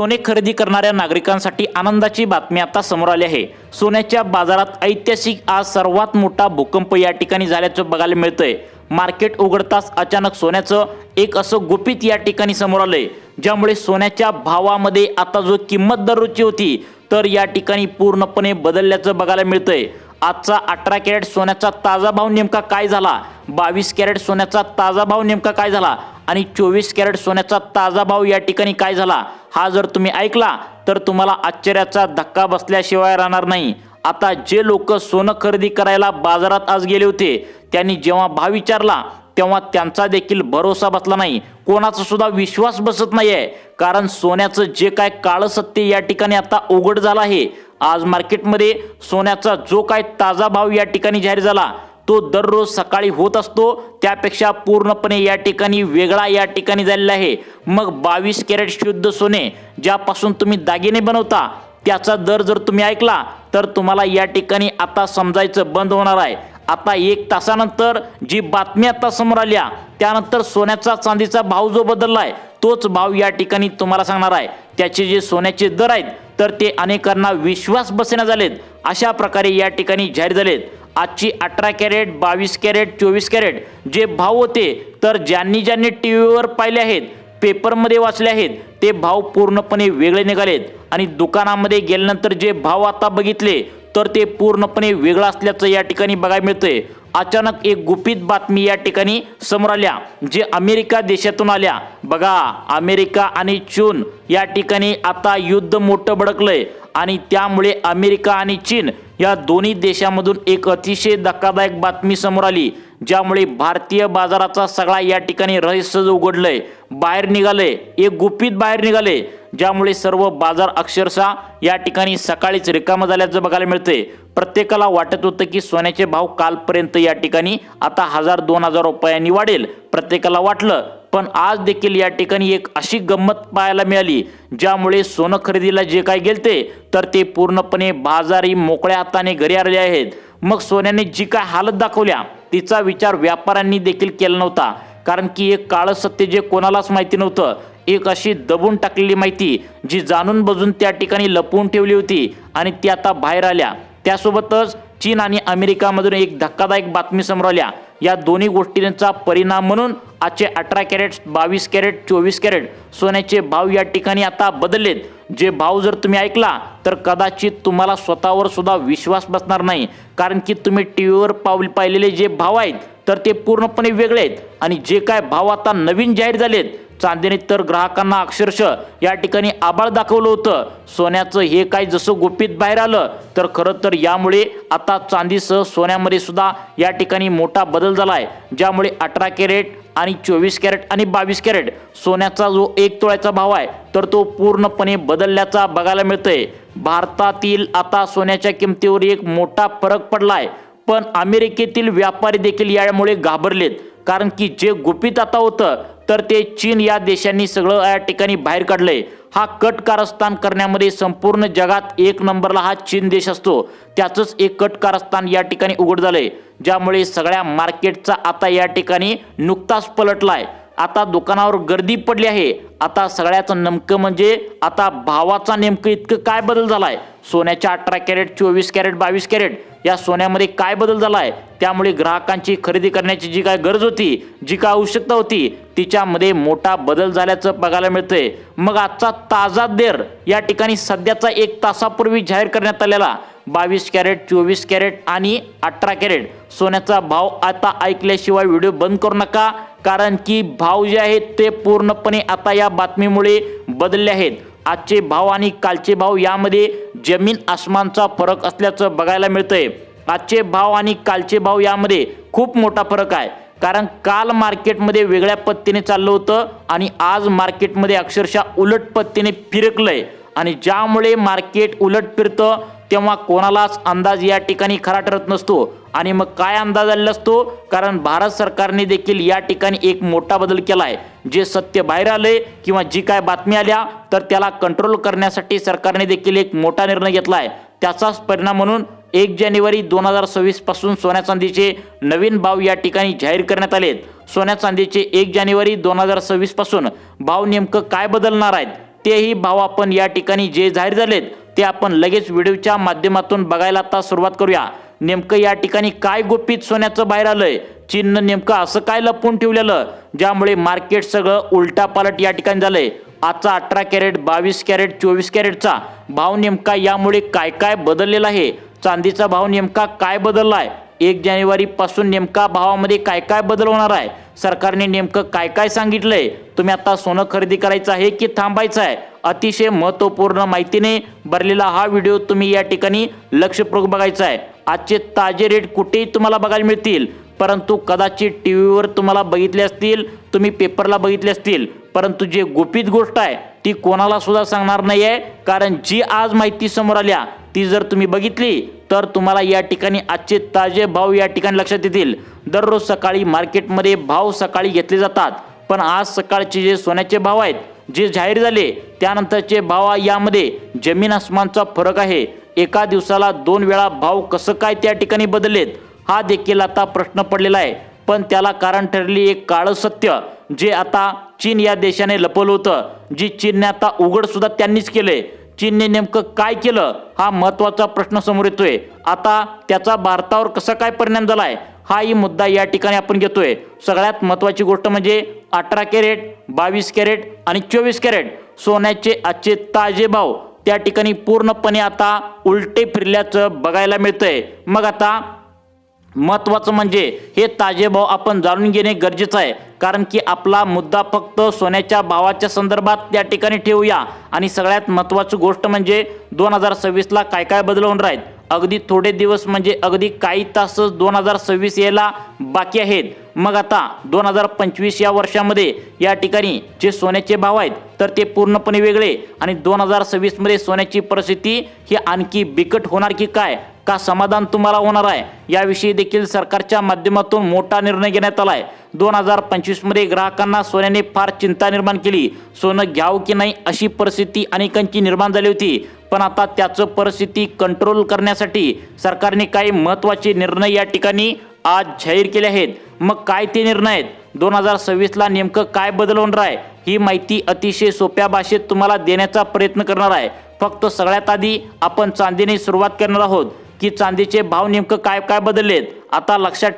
सोने खरेदी करणाऱ्या नागरिकांसाठी आनंदाची बातमी आता समोर आली आहे। सोन्याच्या बाजारात ऐतिहासिक आज सर्वात मोठा भूकंप या ठिकाणी झाल्याचं बघायला मिळतंय। मार्केट उघडताच अचानक सोन्याचं एक असं गुपित या ठिकाणी समोर आलंय, ज्यामुळे सोन्याच्या भावामध्ये आता जो किंमत दररोजची होती तर या ठिकाणी पूर्णपणे बदलल्याचं बघायला मिळतंय। आजचा 18 कॅरेट सोन्याचा ताजा भाव नेमका काय झाला, 22 कॅरेट सोन्याचा ताजा भाव नेमका काय झाला आणि 24 कॅरेट सोन्याचा ताजा भाव या ठिकाणी काय झाला, हा जर तुम्ही ऐकला तर तुम्हाला आश्चर्याचा धक्का बसल्याशिवाय राहणार नाही। आता जे लोक सोनं खरेदी करायला बाजारात आज गेले होते त्यांनी जेव्हा भाव विचारला तेव्हा त्यांचा देखील भरोसा बसला नाही, कोणाचा सुद्धा विश्वास बसत नाहीये। कारण सोन्याचं जे काय काळं सत्य या ठिकाणी आता उघड झालं आहे। आज मार्केटमध्ये सोन्याचा जो काय ताजा भाव या ठिकाणी जाहीर झाला तो दररोज सकाळी होत असतो त्यापेक्षा पूर्णपणे या ठिकाणी वेगळा या ठिकाणी झालेला आहे। मग 22 कॅरेट शुद्ध सोने ज्यापासून तुम्ही दागिने बनवता त्याचा दर जर तुम्ही ऐकला तर तुम्हाला या ठिकाणी आता समजायचं बंद होणार आहे। आता 1 तासानंतर जी बातमी आता समोर आल्या त्यानंतर सोन्याचा चांदीचा भाव जो बदललाय तोच भाव या ठिकाणी तुम्हाला सांगणार आहे। त्याचे जे सोन्याचे दर आहेत तर ते अनेकांना विश्वास बसेना झालेत, अशा प्रकारे या ठिकाणी जाहीर झालेत। आजची 18 कॅरेट 22 कॅरेट 24 कॅरेट जे भाव होते तर ज्यांनी टीव्हीवर पाहिले आहेत पेपरमध्ये वाचले आहेत ते भाव पूर्णपणे वेगळे निघालेत आणि दुकानामध्ये गेल्यानंतर जे भाव आता बघितले तर ते पूर्णपणे वेगळं असल्याचं या ठिकाणी बघायला मिळतंय। अचानक एक गुपित बातमी या ठिकाणी समोर आल्या जे अमेरिका देशातून आल्या। बघा, अमेरिका आणि चीन या ठिकाणी आता युद्ध मोठं भडकलंय आणि त्यामुळे अमेरिका आणि चीन या दोन्ही देशांमधून एक अतिशय धक्कादायक बातमी समोर आली, ज्यामुळे भारतीय बाजाराचा सगळा या ठिकाणी रहस्य उघडलंय, बाहेर निघालंय, एक गुपित बाहेर निघाले, ज्यामुळे सर्व बाजार अक्षरशः या ठिकाणी सकाळीच रिकामं झाल्याचं बघायला मिळतंय। प्रत्येकाला वाटत होतं की सोन्याचे भाव कालपर्यंत या ठिकाणी आता 1000-2000 रुपयांनी वाढेल, प्रत्येकाला वाटलं, पण आज देखील या ठिकाणी एक अशी गंमत पाहायला मिळाली ज्यामुळे सोनं खरेदीला जे काय गेलते तर ते पूर्णपणे बाजारी मोकळ्या हाताने घरी आले आहेत। मग सोन्याने जी काय हालत दाखवल्या तिचा विचार व्यापाऱ्यांनी देखील केला नव्हता, कारण की एक काळं सत्य जे कोणालाच माहिती नव्हतं, एक अशी दबून टाकलेली माहिती जी जाणून बुजून त्या ठिकाणी लपवून ठेवली होती आणि ती आता बाहेर आल्या। त्यासोबतच चीन आणि अमेरिकामधून एक धक्कादायक बातमी समोर आल्या। या दोन्ही गोष्टींचा परिणाम म्हणून आजचे 18 कॅरेट 22 कॅरेट 24 कॅरेट सोन्याचे भाव या ठिकाणी आता बदललेत। जे भाव जर तुम्ही ऐकला तर कदाचित तुम्हाला स्वतःवर सुद्धा विश्वास बसणार नाही, कारण की तुम्ही टीव्हीवर पाहिलेले जे भाव आहेत तर ते पूर्णपणे वेगळे आहेत आणि जे काय भाव आता नवीन जाहीर झालेत चांदीने तर ग्राहकांना अक्षरशः या ठिकाणी आभाळ दाखवलं होतं। सोन्याचं हे काय जसं गुपित बाहेर आलं तर खरं तर यामुळे आता चांदीसह सोन्यामध्ये सुद्धा या ठिकाणी मोठा बदल झालाय, ज्यामुळे 18 कॅरेट आणि 24 कॅरेट आणि 22 कॅरेट सोन्याचा जो 1 तोळ्याचा भाव आहे तर तो पूर्णपणे बदलल्याचा बघायला मिळतंय। भारतातील आता सोन्याच्या किमतीवर एक मोठा फरक पडलाय, पण अमेरिकेतील व्यापारी देखील यामुळे घाबरलेत, कारण की जे गुपित आता होतं तर ते चीन या देशांनी सगळं या ठिकाणी बाहेर काढलंय। हा कट कारस्थान करण्यामध्ये संपूर्ण जगात 1 नंबरला हा चीन देश असतो, त्याचंच एक कट कारस्थान या ठिकाणी उघड झालंय, ज्यामुळे सगळ्या मार्केटचा आता या ठिकाणी नुकताच पलटलाय। आता दुकानावर गर्दी पडली आहे। आता सगळ्याचं नेमकं म्हणजे आता भावाचा नेमकं इतकं काय बदल झालाय, सोन्याच्या 18 कॅरेट 24 कॅरेट 22 कॅरेट या सोन्यामध्ये काय बदल झालाय, त्यामुळे ग्राहकांची खरेदी करण्याची जी काय गरज होती, जी काय आवश्यकता होती तिच्यामध्ये मोठा बदल झाल्याचं बघायला मिळतंय। मग आजचा ताजा दर या ठिकाणी सध्याचा 1 तासापूर्वी जाहीर करण्यात आलेला 22 कॅरेट 24 कॅरेट आणि 18 कॅरेट सोन्याचा भाव आता ऐकल्याशिवाय व्हिडिओ बंद करू नका, कारण की भाव जे आहेत ते पूर्णपणे आता या बातमीमुळे बदलले आहेत। आजचे भाव आणि कालचे भाव यामध्ये जमीन आसमानचा फरक असल्याचं बघायला मिळतंय। आजचे भाव आणि कालचे भाव यामध्ये खूप मोठा फरक आहे, कारण काल मार्केटमध्ये वेगळ्या पद्धतीने चाललं होतं आणि आज मार्केटमध्ये अक्षरशः उलट पद्धतीने फिरकलंय आणि ज्यामुळे मार्केट उलट फिरतं तेव्हा कोणालाच अंदाज या ठिकाणी खरा ठरत नसतो। आणि मग काय अंदाज आलेला असतो, कारण भारत सरकारने देखील या ठिकाणी एक मोठा बदल केलाय। जे सत्य बाहेर आले किंवा जी काय बातमी आल्या तर त्याला कंट्रोल करण्यासाठी सरकारने देखील एक मोठा निर्णय घेतलाय। त्याचाच परिणाम म्हणून 1 जानेवारी 2026 पासून सोन्या चांदीचे नवीन भाव या ठिकाणी जाहीर करण्यात आलेत। सोन्या चांदीचे 1 जानेवारी 2026 पासून भाव नेमकं काय बदलणार आहेत तेही भाव आपण या ठिकाणी जे जाहीर झालेत ते आपण लगेच व्हिडिओच्या माध्यमातून बघायला आता सुरुवात करूया। नेमकं या ठिकाणी काय गुपित सोन्याचं बाहेर आलंय, चीननं नेमकं असं काय लपवून ठेवलेलं ज्यामुळे मार्केट सगळं उलटापालट या ठिकाणी झालंय। आजचा 18 कॅरेट 22 कॅरेट 24 कॅरेटचा भाव नेमका यामुळे काय काय बदललेला आहे, चांदीचा भाव नेमका काय बदललाय, 1 जानेवारी पासून नेमका भावामध्ये काय काय बदल होणार आहे, सरकारने नेमकं काय काय सांगितलंय, तुम्ही आता सोनं खरेदी करायचं आहे की थांबायचं आहे, अतिशय महत्त्वपूर्ण माहितीने भरलेला हा व्हिडिओ तुम्ही या ठिकाणी लक्षपूर्वक बघायचा आहे। आजचे ताजे रेट कुठेही तुम्हाला बघायला मिळतील, परंतु कदाचित टीव्हीवर तुम्हाला बघितले असतील, तुम्ही पेपरला बघितले असतील, परंतु जे गुपित गोष्ट आहे ती कोणाला सुद्धा सांगणार नाही आहे। कारण जी आज माहिती समोर आल्या ती जर तुम्ही बघितली तर तुम्हाला या ठिकाणी आजचे ताजे भाव या ठिकाणी लक्षात येतील। दररोज सकाळी मार्केटमध्ये भाव सकाळी घेतले जातात, पण आज सकाळचे जे सोन्याचे भाव आहेत जे जाहीर झाले त्यानंतरचे भाव यामध्ये जमीन आसमानचा फरक आहे। एका दिवसाला 2 वेळा भाव कसं काय त्या ठिकाणी बदललेत हा देखील आता प्रश्न पडलेला आहे। पण त्याला कारण ठरली एक काळं सत्य जे आता चीन या देशाने लपवलं होतं, जी चीनने आता उघड सुद्धा त्यांनीच केले। चीनने नेमकं काय केलं हा महत्त्वाचा प्रश्न समोर येतोय। आता त्याचा भारतावर कसा काय परिणाम झालाय हाही मुद्दा या ठिकाणी आपण घेतोय। सगळ्यात महत्त्वाची गोष्ट म्हणजे 18 कॅरेट 22 कॅरेट आणि 24 कॅरेट सोन्याचे आजचे ताजे भाव त्या ठिकाणी पूर्णपणे आता उलटे फिरल्याचं बघायला मिळतंय। मग आता महत्त्वाचं म्हणजे हे ताजे भाव आपण जाणून घेणे गरजेचं आहे, कारण की आपला मुद्दा फक्त सोन्याच्या भावाच्या संदर्भात त्या ठिकाणी ठेवूया। आणि सगळ्यात महत्त्वाची गोष्ट म्हणजे 2026ला काय काय बदल होणार आहेत। अगदी थोडे दिवस म्हणजे अगदी काही तासच 2026 यायला बाकी आहेत। मग आता 2025 या वर्षामध्ये या ठिकाणी जे सोन्याचे भाव आहेत तर ते पूर्णपणे वेगळे आणि 2026 मध्ये सोन्याची परिस्थिती ही आणखी बिकट होणार की काय, का समाधान तुम्हाला होणार आहे, याविषयी देखील सरकारच्या माध्यमातून मोठा निर्णय घेण्यात आलाय। 2025 मध्ये ग्राहकांना सोन्याने फार चिंता निर्माण केली, सोनं घ्यावं की नाही अशी परिस्थिती अनेकांची निर्माण झाली होती। पण आता त्याचं परिस्थिती कंट्रोल करण्यासाठी सरकारने काही महत्त्वाचे निर्णय या ठिकाणी आज जाहीर केले आहेत। मग काय ते निर्णय आहेत, 2026ला नेमकं काय बदल होणार आहे ही माहिती अतिशय सोप्या भाषेत तुम्हाला देण्याचा प्रयत्न करणार आहे। फक्त सगळ्यात आधी आपण चांदीने सुरुवात करणार आहोत की चांदीचे भाव नेमकं काय काय बदललेत। आता लक्षात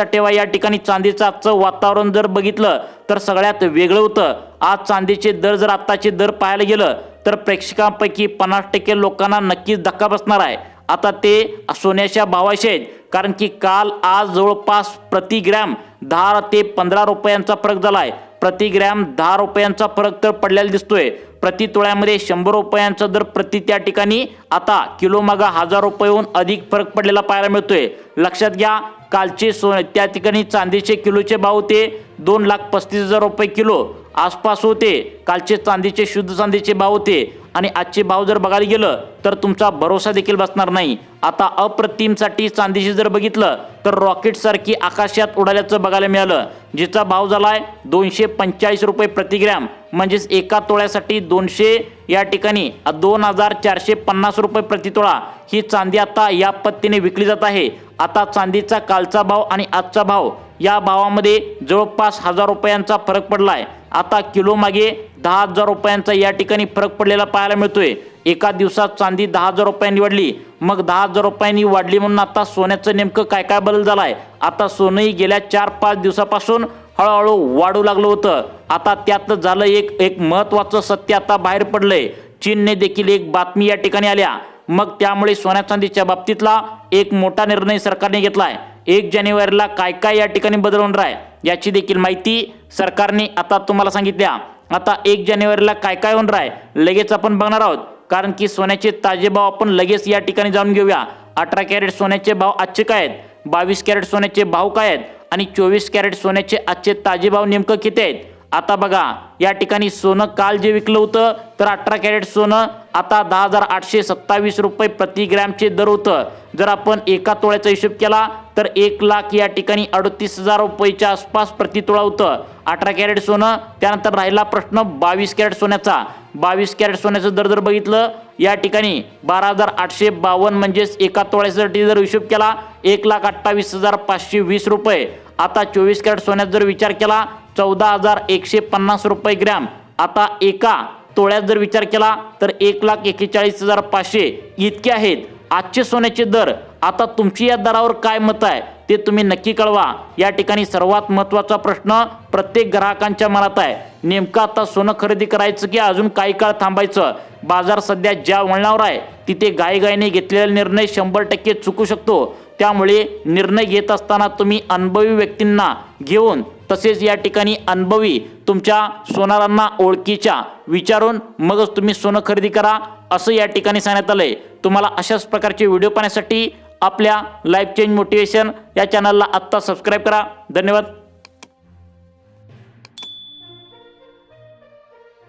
ठेवा या ठिकाणी चांदीचं आजचं वातावरण जर बघितलं तर सगळ्यात वेगळं होतं। आज चांदीचे दर जर आत्ताचे दर पाहायला गेलं तर प्रेक्षकांपैकी 50% लोकांना नक्कीच धक्का बसणार आहे। आता ते सोन्याच्या भावाचे आहेत, कारण की काल आज जवळपास प्रति ग्रॅम 10 ते 15 रुपयांचा फरक झाला आहे। प्रति ग्रॅम 10 रुपयांचा फरक तर पडलेला दिसतोय। प्रति तोळ्यामध्ये 100 रुपयांचा दर प्रति त्या ठिकाणी आता किलो मागा 1000 रुपयेहून अधिक फरक पडलेला पाहायला मिळतोय। लक्षात घ्या, कालचे सोने त्या ठिकाणी चांदीचे किलोचे भाव होते 2,35,000 रुपये किलो आसपास होते। कालचे चांदीचे शुद्ध चांदीचे भाव होते आणि आजचे भाव जर बघायला गेलं तर तुमचा भरोसा देखील बसणार नाही। आता अप्रतिमसाठी चांदीचे जर बघितलं तर रॉकेट सारखी आकाशात उडाल्याचं बघायला मिळालं, जिचा भाव झालाय 245 रुपये प्रति ग्रॅम, म्हणजेच एका तोळ्यासाठी 200 या ठिकाणी 2,450 रुपये प्रति तोळा ही चांदी आता या पद्धतीने विकली जात आहे। आता चांदीचा कालचा भाव आणि आजचा भाव या भावामध्ये जवळपास 1000 रुपयांचा फरक पडलाय। आता किलो मागे 10,000 रुपयांचा या ठिकाणी फरक पडलेला पाहायला मिळतोय। एका दिवसात चांदी 10,000 रुपयांनी वाढली, मग 10,000 रुपयांनी वाढली म्हणून आता सोन्याचं नेमकं काय काय बदल झालाय। आता सोनंही गेल्या 4-5 दिवसापासून हळूहळू वाढू लागलं होतं। आता त्यात झालं एक महत्त्वाचं सत्य आता बाहेर पडलंय। चीनने देखील एक बातमी या ठिकाणी आल्या, मग त्यामुळे सोन्या चांदीच्या बाबतीतला एक मोठा निर्णय सरकारने घेतलाय। 1 जानेवारीला काय काय या ठिकाणी बदल होणार आहे याची देखील माहिती सरकारने आता तुम्हाला सांगितल्या। आता 1 जानेवारीला काय काय होणार आहे लगेच आपण बघणार आहोत, कारण की सोन्याचे ताजे भाव आपण लगेच या ठिकाणी जाणून घेऊया। 18 कॅरेट सोन्याचे भाव आजचे काय आहेत, 22 कॅरेट सोन्याचे भाव काय आहेत आणि 24 कॅरेट सोन्याचे आजचे ताजे भाव नेमकं किती आहेत। आता बघा, या ठिकाणी सोनं काल जे विकलं होतं तर 18 कॅरेट सोनं आता 10,827 रुपये प्रति ग्रॅमचे दर होतं। जर आपण एका तोळ्याचा हिशोब केला तर 1 लाख या ठिकाणी 38,000 रुपयाच्या आसपास प्रति तोळा होतं 18 कॅरेट सोनं। त्यानंतर राहिला प्रश्न 22 कॅरेट सोन्याचा। 22 कॅरेट सोन्याचं दर जर बघितलं या ठिकाणी 12,852, म्हणजेच एका तोळ्यासाठी जर हिशोब केला 1,28,520 रुपये। आता 24 कॅरेट सोन्याचा जर विचार केला 14,150 रुपये ग्रॅम। आता एका तोळ्यात जर विचार केला तर 1,41,500 इतके आहेत आजचे सोन्याचे दर। आता तुमची या दरावर काय मत आहे ते तुम्ही नक्की कळवा। या ठिकाणी सर्वात महत्त्वाचा प्रश्न प्रत्येक ग्राहकांच्या मनात आहे, नेमकं आता सोनं खरेदी करायचं की अजून काही काळ थांबायचं। बाजार सध्या ज्या वळणावर आहे तिथे घाईघाईने घेतलेला निर्णय 100% चुकू शकतो। त्यामुळे निर्णय घेत असताना तुम्ही अनुभवी व्यक्तींना घेऊन तसेच या ठिकाणी अनुभवी तुमच्या सोनारांना ओळखीच्या विचारून मगच तुम्ही सोनं खरेदी करा असं या ठिकाणी सांगण्यात आलंय। तुम्हाला अशाच प्रकारचे व्हिडिओ पाहण्यासाठी आपल्या लाईफ चेंज मोटिवेशन या चॅनलला आत्ता सबस्क्राईब करा। धन्यवाद।